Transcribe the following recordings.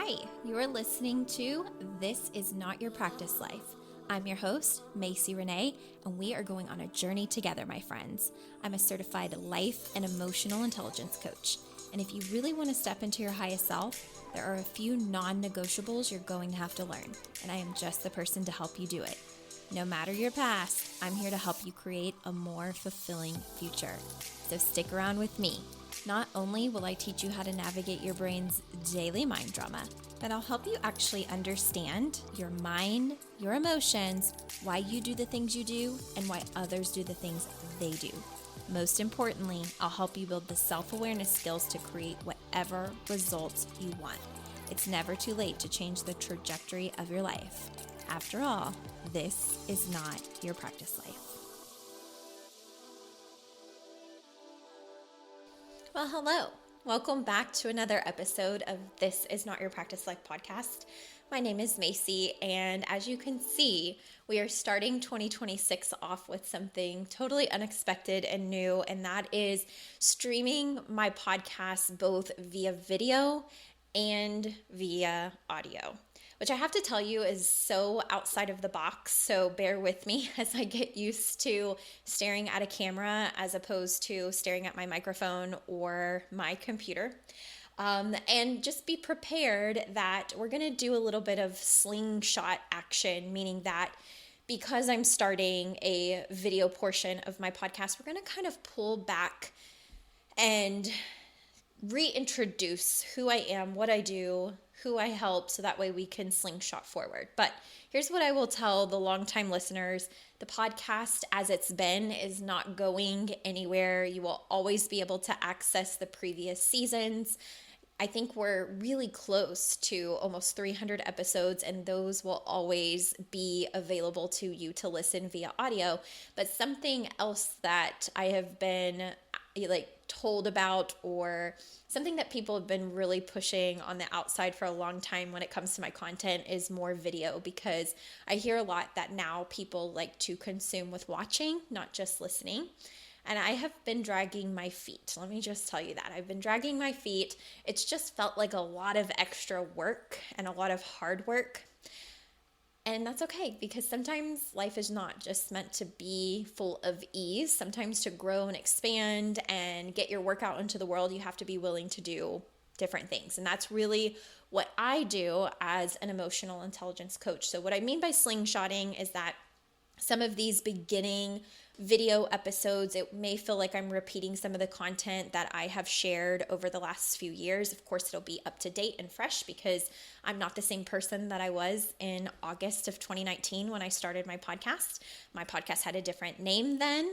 Hi, you are listening to This Is Not Your Practice Life. I'm your host, Macy Renee, and we are going on a journey together, my friends. I'm a certified life and emotional intelligence coach. And if you really want to step into your highest self, there are a few non-negotiables you're going to have to learn, and I am just the person to help you do it. No matter your past, I'm here to help you create a more fulfilling future. So stick around with me. Not only will I teach you how to navigate your brain's daily mind drama, but I'll help you actually understand your mind, your emotions, why you do the things you do, and why others do the things they do. Most importantly, I'll help you build the self-awareness skills to create whatever results you want. It's never too late to change the trajectory of your life. After all, this is not your practice life. Well, hello. Welcome back to another episode of This Is Not Your Practice Life podcast. My name is Macy, and as you can see, we are starting 2026 off with something totally unexpected and new, and that is streaming my podcast both via video and via audio, which I have to tell you is so outside of the box. So bear with me as I get used to staring at a camera as opposed to staring at my microphone or my computer. And just be prepared that we're going to do a little bit of slingshot action, meaning that because I'm starting a video portion of my podcast, we're going to kind of pull back and reintroduce who I am, what I do, who I help, so that way we can slingshot forward. But here's what I will tell the longtime listeners. The podcast as it's been is not going anywhere. You will always be able to access the previous seasons. I think we're really close to almost 300 episodes, and those will always be available to you to listen via audio. But something else that I have been told about, or something that people have been really pushing on the outside for a long time when it comes to my content, is more video, because I hear a lot that now people like to consume with watching, not just listening. And I have been dragging my feet. Let me just tell you that. I've been dragging my feet. It's just felt like a lot of extra work and a lot of hard work. And that's okay, because sometimes life is not just meant to be full of ease. Sometimes to grow and expand and get your work out into the world, you have to be willing to do different things. And that's really what I do as an emotional intelligence coach. So what I mean by slingshotting is that some of these beginning video episodes, it may feel like I'm repeating some of the content that I have shared over the last few years. Of course, it'll be up to date and fresh, because I'm not the same person that I was in August of 2019 when I started my podcast. My podcast had a different name then.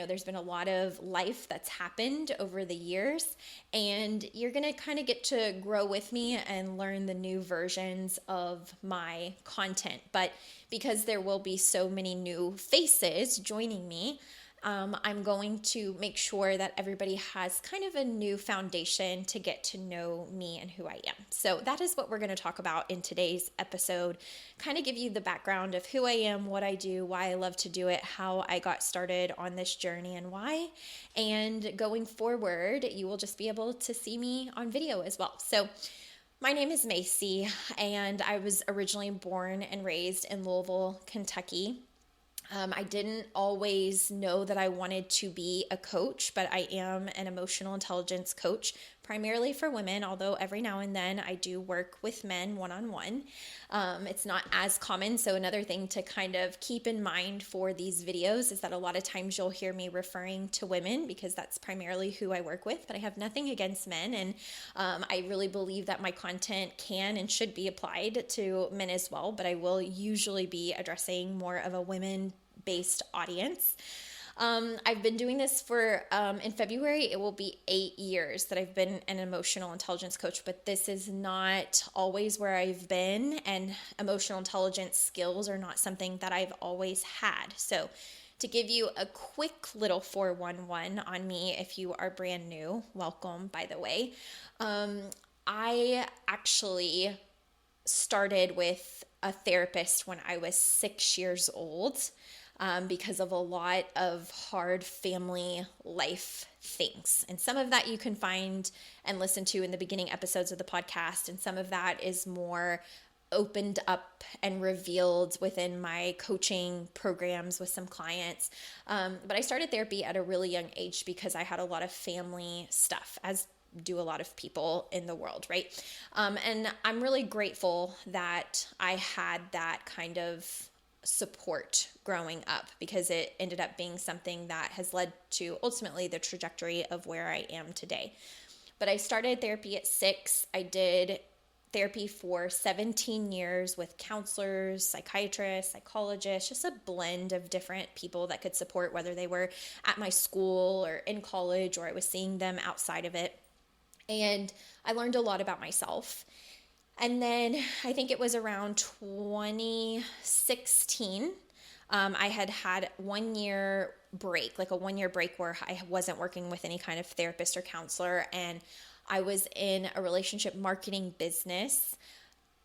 There's been a lot of life that's happened over the years, and you're going to kind of get to grow with me and learn the new versions of my content. But because there will be so many new faces joining me, I'm going to make sure that everybody has kind of a new foundation to get to know me and who I am. So that is what we're going to talk about in today's episode. Kind of give you the background of who I am, what I do, why I love to do it, how I got started on this journey, and why. And going forward, you will just be able to see me on video as well. So my name is Macy, and I was originally born and raised in Louisville, Kentucky. I didn't always know that I wanted to be a coach, but I am an emotional intelligence coach, primarily for women, although every now and then I do work with men one-on-one. It's not as common, so another thing to kind of keep in mind for these videos is that a lot of times you'll hear me referring to women, because that's primarily who I work with, but I have nothing against men, and I really believe that my content can and should be applied to men as well, but I will usually be addressing more of a women-based audience. I've been doing this for, in February, it will be 8 years that I've been an emotional intelligence coach, but this is not always where I've been, and emotional intelligence skills are not something that I've always had. So to give you a quick little 411 on me, if you are brand new, welcome, by the way. I actually started with a therapist when I was 6 years old. because of a lot of hard family life things. And some of that you can find and listen to in the beginning episodes of the podcast. And some of that is more opened up and revealed within my coaching programs with some clients. But I started therapy at a really young age because I had a lot of family stuff, as do a lot of people in the world, right? And I'm really grateful that I had that kind of support growing up, because it ended up being something that has led to ultimately the trajectory of where I am today. But I started therapy at 6. I did therapy for 17 years with counselors, psychiatrists, psychologists, just a blend of different people that could support, whether they were at my school or in college, or I was seeing them outside of it. And I learned a lot about myself. And then I think it was around 2016, I had 1 year break, like a 1 year break where I wasn't working with any kind of therapist or counselor. And I was in a relationship marketing business,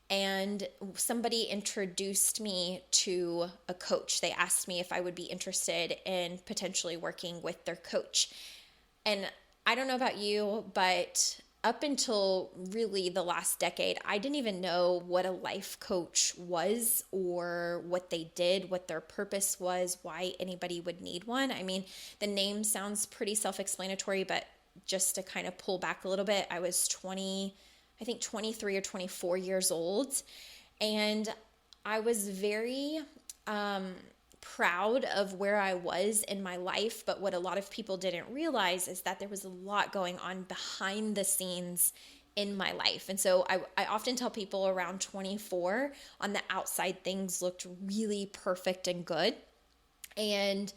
and somebody introduced me to a coach. They asked me if I would be interested in potentially working with their coach. And I don't know about you, but up until really the last decade, I didn't even know what a life coach was, or what they did, what their purpose was, why anybody would need one. I mean, the name sounds pretty self-explanatory, but just to kind of pull back a little bit, I was 23 or 24 years old, and I was very proud of where I was in my life. But what a lot of people didn't realize is that there was a lot going on behind the scenes in my life. And so I often tell people around 24, on the outside, things looked really perfect and good. And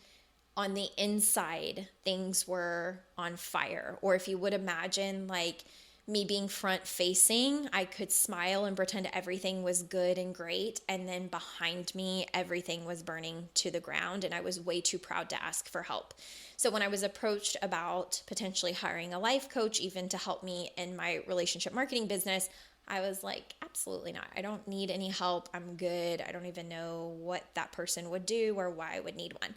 on the inside, things were on fire. Or if you would imagine like me being front facing, I could smile and pretend everything was good and great. And then behind me, everything was burning to the ground. And I was way too proud to ask for help. So when I was approached about potentially hiring a life coach, even to help me in my relationship marketing business, I was like, absolutely not. I don't need any help. I'm good. I don't even know what that person would do or why I would need one.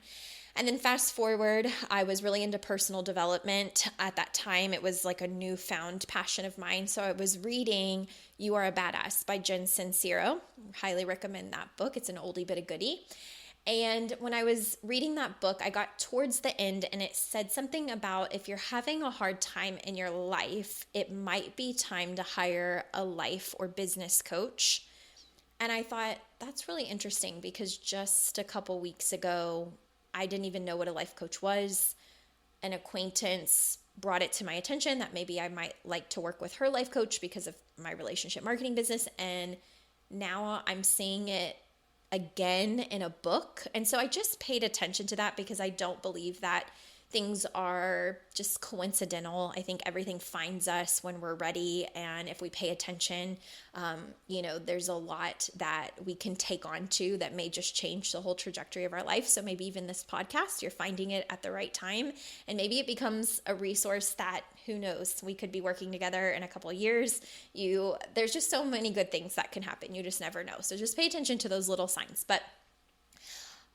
And then fast forward, I was really into personal development. At that time, it was like a newfound passion of mine. So I was reading You Are a Badass by Jen Sincero. Highly recommend that book. It's an oldie but a goodie. And when I was reading that book, I got towards the end, and it said something about if you're having a hard time in your life, it might be time to hire a life or business coach. And I thought, that's really interesting, because just a couple weeks ago, I didn't even know what a life coach was. An acquaintance brought it to my attention that maybe I might like to work with her life coach because of my relationship marketing business. And now I'm seeing it again in a book. And so I just paid attention to that, because I don't believe that things are just coincidental. I think everything finds us when we're ready. And if we pay attention, there's a lot that we can take on to that may just change the whole trajectory of our life. So maybe even this podcast, you're finding it at the right time. And maybe it becomes a resource that, who knows, we could be working together in a couple of years. There's just so many good things that can happen. You just never know. So just pay attention to those little signs. But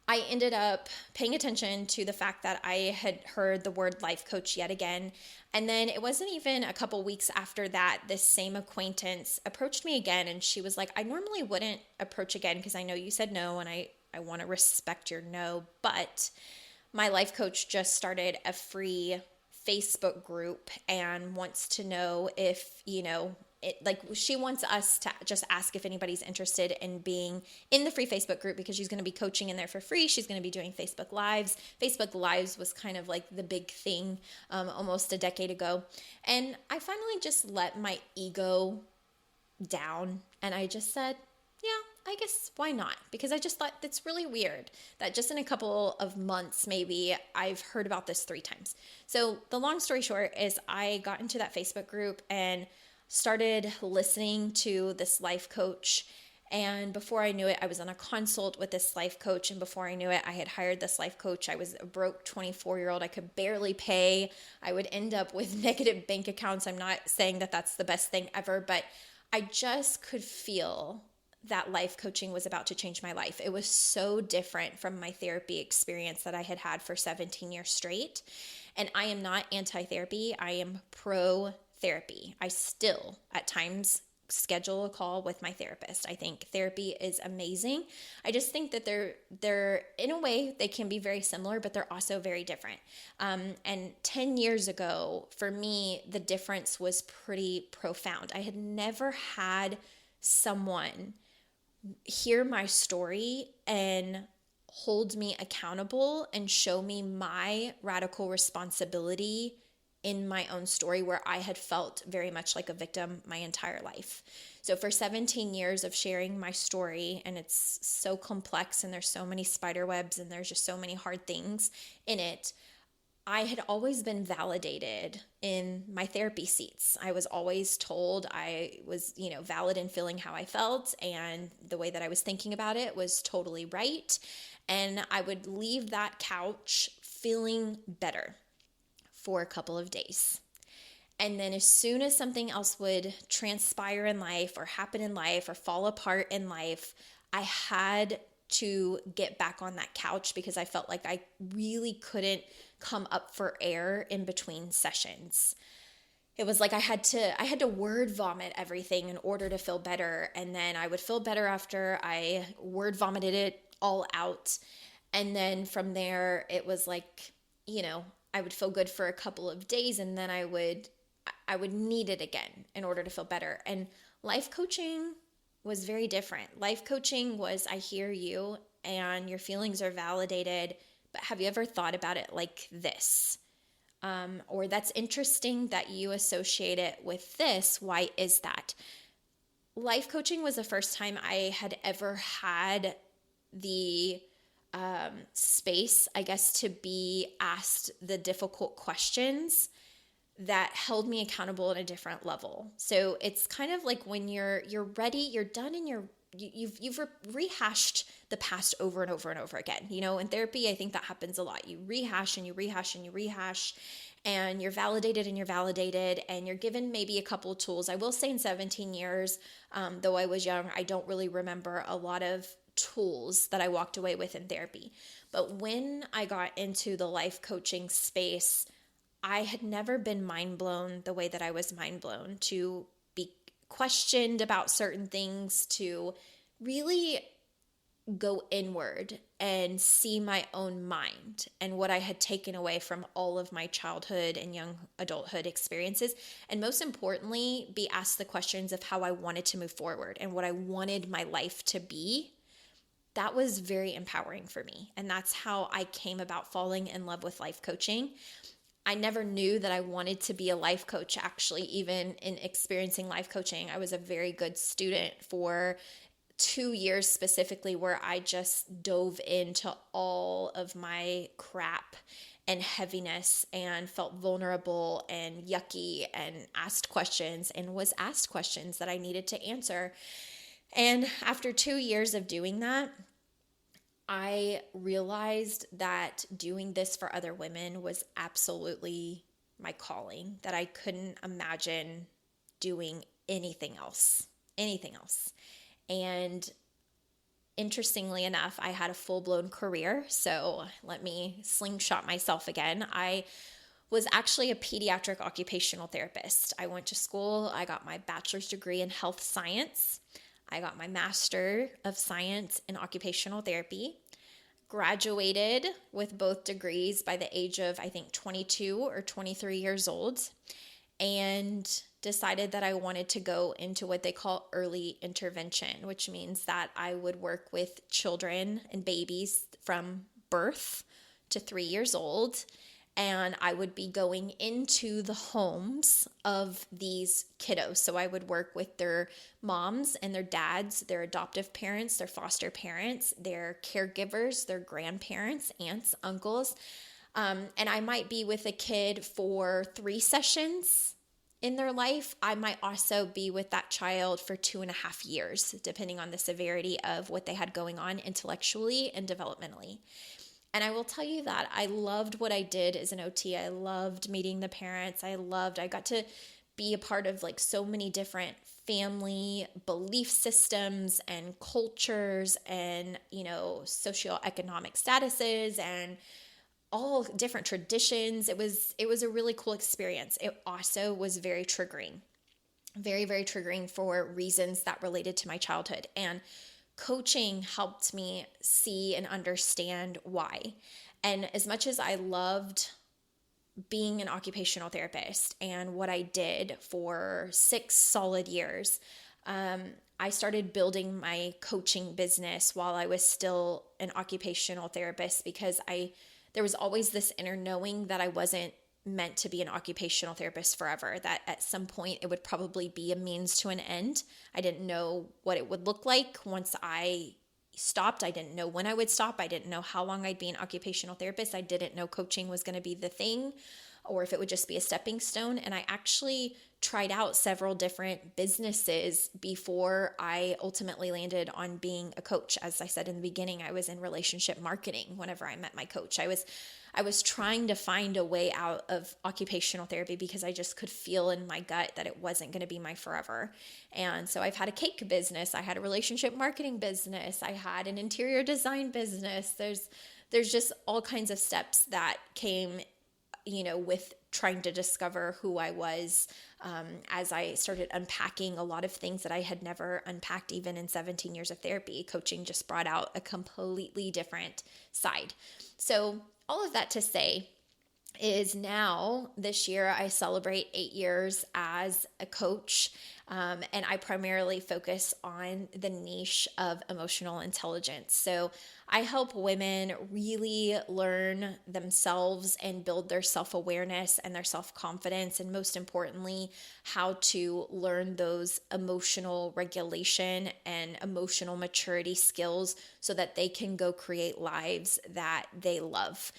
I ended up paying attention to the fact that I had heard the word life coach yet again. And then it wasn't even a couple weeks after that, this same acquaintance approached me again. And she was like, I normally wouldn't approach again because I know you said no, and I want to respect your no. But my life coach just started a free Facebook group and wants to know if, she wants us to just ask if anybody's interested in being in the free Facebook group, because she's going to be coaching in there for free. She's going to be doing Facebook Lives. Facebook Lives was kind of like the big thing almost a decade ago. And I finally just let my ego down, and I just said, yeah, I guess why not? Because I just thought it's really weird that just in a couple of months, maybe I've heard about this 3 times. So the long story short is I got into that Facebook group and started listening to this life coach. And before I knew it, I was on a consult with this life coach. And before I knew it, I had hired this life coach. I was a broke 24-year-old. I could barely pay. I would end up with negative bank accounts. I'm not saying that that's the best thing ever, but I just could feel that life coaching was about to change my life. It was so different from my therapy experience that I had had for 17 years straight. And I am not anti-therapy. I am pro-therapy. I still, at times, schedule a call with my therapist. I think therapy is amazing. I just think that they're in a way, they can be very similar, but they're also very different. And 10 years ago, for me, the difference was pretty profound. I had never had someone hear my story and hold me accountable and show me my radical responsibility in my own story, where I had felt very much like a victim my entire life. So for 17 years of sharing my story, and it's so complex and there's so many spider webs and there's just so many hard things in it, I had always been validated in my therapy seats. I was always told I was, valid in feeling how I felt, and the way that I was thinking about it was totally right. And I would leave that couch feeling better for a couple of days. And then as soon as something else would transpire in life or happen in life or fall apart in life, I had to get back on that couch because I felt like I really couldn't come up for air in between sessions. It was like I had to word vomit everything in order to feel better. And then I would feel better after I word vomited it all out. And then from there, it was like, I would feel good for a couple of days, and then I would need it again in order to feel better. And life coaching was very different. Life coaching was, I hear you and your feelings are validated, but have you ever thought about it like this? Or that's interesting that you associate it with this. Why is that? Life coaching was the first time I had ever had the space, I guess, to be asked the difficult questions that held me accountable at a different level. So it's kind of like when you're ready, you're done, and you've rehashed the past over and over and over again. In therapy, I think that happens a lot. You rehash and you rehash and you rehash, and you're validated and you're validated, and you're given maybe a couple of tools. I will say in 17 years, though I was young, I don't really remember a lot of tools that I walked away with in therapy. But when I got into the life coaching space, I had never been mind blown the way that I was mind blown, to be questioned about certain things, to really go inward and see my own mind and what I had taken away from all of my childhood and young adulthood experiences. And most importantly, be asked the questions of how I wanted to move forward and what I wanted my life to be. That was very empowering for me. And that's how I came about falling in love with life coaching. I never knew that I wanted to be a life coach, actually, even in experiencing life coaching. I was a very good student for 2 years specifically, where I just dove into all of my crap and heaviness and felt vulnerable and yucky and asked questions and was asked questions that I needed to answer. And after 2 years of doing that, I realized that doing this for other women was absolutely my calling, that I couldn't imagine doing anything else. And interestingly enough, I had a full-blown career. So let me slingshot myself again. I was actually a pediatric occupational therapist. I went to school. I got my bachelor's degree in health science. I got my Master of Science in Occupational Therapy, graduated with both degrees by the age of, I think, 22 or 23 years old, and decided that I wanted to go into what they call early intervention, which means that I would work with children and babies from birth to 3 years old. And I would be going into the homes of these kiddos. So I would work with their moms and their dads, their adoptive parents, their foster parents, their caregivers, their grandparents, aunts, uncles. And I might be with a kid for 3 sessions in their life. I might also be with that child for 2.5 years, depending on the severity of what they had going on intellectually and developmentally. And I will tell you that I loved what I did as an OT. I loved meeting the parents. I got to be a part of like so many different family belief systems and cultures and, socioeconomic statuses and all different traditions. It was a really cool experience. It also was very triggering. Very, very triggering for reasons that related to my childhood. And coaching helped me see and understand why. And as much as I loved being an occupational therapist and what I did for 6 solid years, I started building my coaching business while I was still an occupational therapist because there was always this inner knowing that I wasn't meant to be an occupational therapist forever, that at some point it would probably be a means to an end. I didn't know what it would look like once I stopped. I didn't know when I would stop. I didn't know how long I'd be an occupational therapist. I didn't know coaching was going to be the thing or if it would just be a stepping stone. And I actually tried out several different businesses before I ultimately landed on being a coach. As I said in the beginning, I was in relationship marketing whenever I met my coach. I was trying to find a way out of occupational therapy because I just could feel in my gut that it wasn't going to be my forever. And so I've had a cake business. I had a relationship marketing business. I had an interior design business. There's just all kinds of steps that came, with trying to discover who I was as I started unpacking a lot of things that I had never unpacked even in 17 years of therapy. Coaching just brought out a completely different side. So all of that to say is now this year I celebrate 8 years as a coach, and I primarily focus on the niche of emotional intelligence. So I help women really learn themselves and build their self-awareness and their self-confidence, and most importantly, how to learn those emotional regulation and emotional maturity skills so that they can go create lives that they love.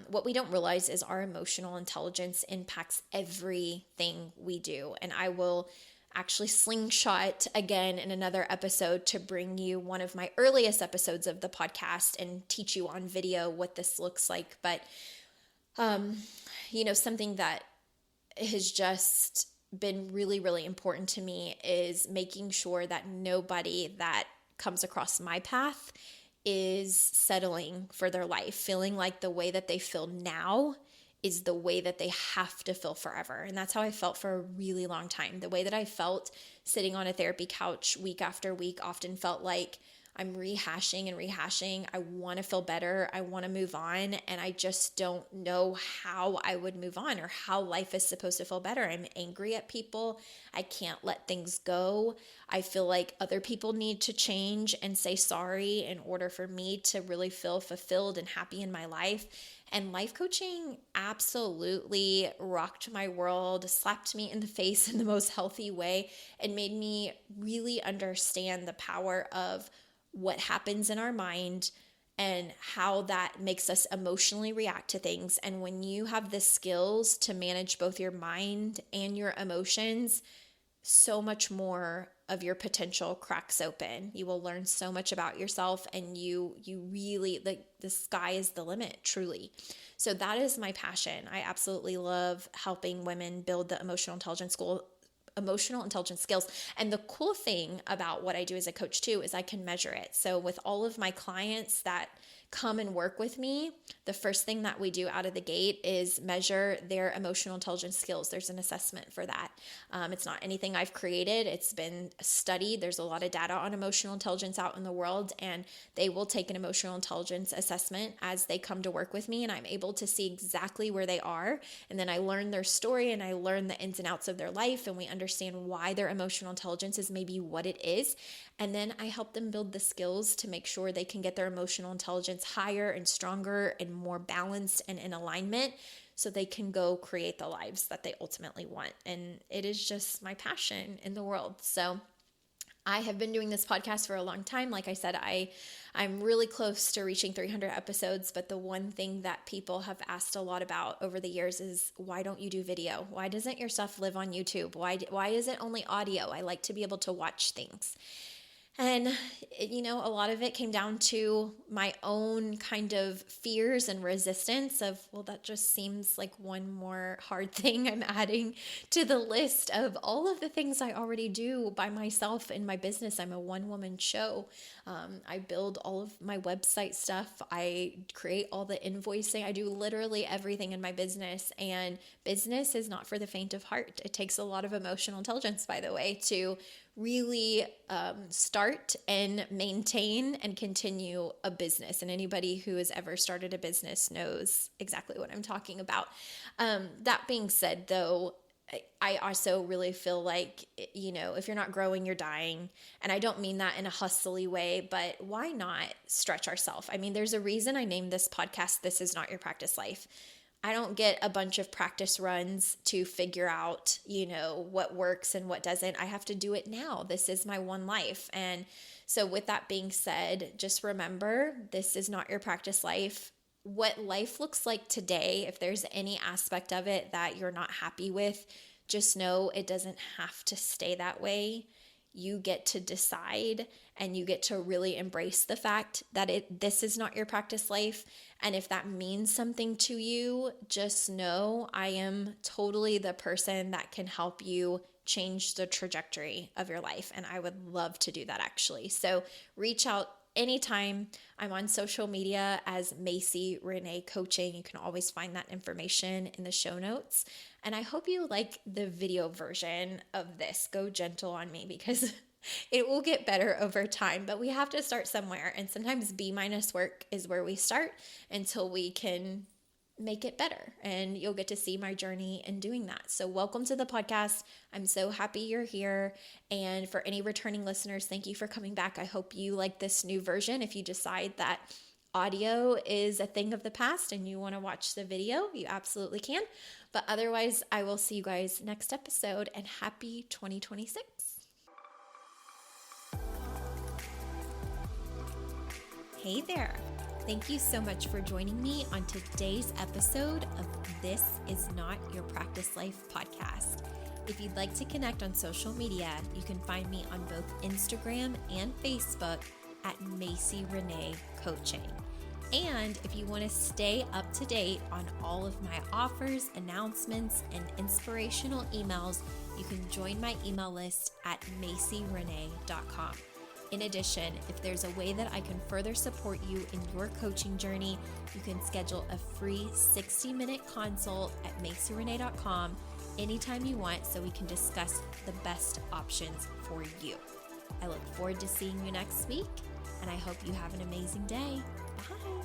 What we don't realize is our emotional intelligence impacts everything we do. And I will actually slingshot again in another episode to bring you one of my earliest episodes of the podcast and teach you on video what this looks like. But, something that has just been really, really important to me is making sure that nobody that comes across my path is settling for their life, feeling like the way that they feel now is the way that they have to feel forever. And that's how I felt for a really long time. The way that I felt sitting on a therapy couch week after week often felt like I'm rehashing and rehashing. I want to feel better. I want to move on. And I just don't know how I would move on or how life is supposed to feel better. I'm angry at people. I can't let things go. I feel like other people need to change and say sorry in order for me to really feel fulfilled and happy in my life. And life coaching absolutely rocked my world, slapped me in the face in the most healthy way, and made me really understand the power of what happens in our mind and how that makes us emotionally react to things. And when you have the skills to manage both your mind and your emotions, so much more of your potential cracks open. You will learn so much about yourself, and you really, like, the sky is the limit, truly. So that is my passion. I absolutely love helping women build the emotional intelligence skills. And the cool thing about what I do as a coach too is I can measure it. So with all of my clients that come and work with me, the first thing that we do out of the gate is measure their emotional intelligence skills. There's an assessment for that. It's not anything I've created. It's been studied. There's a lot of data on emotional intelligence out in the world, and they will take an emotional intelligence assessment as they come to work with me, and I'm able to see exactly where they are. And then I learn their story and I learn the ins and outs of their life, and we understand why their emotional intelligence is maybe what it is. And then I help them build the skills to make sure they can get their emotional intelligence higher and stronger and more balanced and in alignment so they can go create the lives that they ultimately want. And it is just my passion in the world. So I have been doing this podcast for a long time. Like I said, I'm really close to reaching 300 episodes, but the one thing that people have asked a lot about over the years is, why don't you do video? Why doesn't your stuff live on YouTube? Why is it only audio? I like to be able to watch things. And, a lot of it came down to my own kind of fears and resistance of, well, that just seems like one more hard thing I'm adding to the list of all of the things I already do by myself in my business. I'm a one-woman show. I build all of my website stuff. I create all the invoicing. I do literally everything in my business. And business is not for the faint of heart. It takes a lot of emotional intelligence, by the way, to really start and maintain and continue a business. And anybody who has ever started a business knows exactly what I'm talking about. That being said, though, I also really feel like, if you're not growing, you're dying. And I don't mean that in a hustly way, but why not stretch ourselves? I mean, there's a reason I named this podcast, This Is Not Your Practice Life. I don't get a bunch of practice runs to figure out, what works and what doesn't. I have to do it now. This is my one life. And so with that being said, just remember, this is not your practice life. What life looks like today, if there's any aspect of it that you're not happy with, just know it doesn't have to stay that way. You get to decide and you get to really embrace the fact that this is not your practice life. And if that means something to you, just know I am totally the person that can help you change the trajectory of your life. And I would love to do that actually. So reach out anytime. I'm on social media as Macy Renee Coaching. You can always find that information in the show notes. And I hope you like the video version of this. Go gentle on me because it will get better over time, but we have to start somewhere. And sometimes B- work is where we start until we can make it better. And you'll get to see my journey in doing that. So welcome to the podcast. I'm so happy you're here. And for any returning listeners, thank you for coming back. I hope you like this new version. If you decide that audio is a thing of the past and you want to watch the video, you absolutely can. But otherwise, I will see you guys next episode, and happy 2026. Hey there. Thank you so much for joining me on today's episode of This Is Not Your Practice Life podcast. If you'd like to connect on social media, you can find me on both Instagram and Facebook at Macy Renee Coaching. And if you want to stay up to date on all of my offers, announcements, and inspirational emails, you can join my email list at macyrenee.com. In addition, if there's a way that I can further support you in your coaching journey, you can schedule a free 60-minute consult at macyrenee.com anytime you want so we can discuss the best options for you. I look forward to seeing you next week, and I hope you have an amazing day. Bye.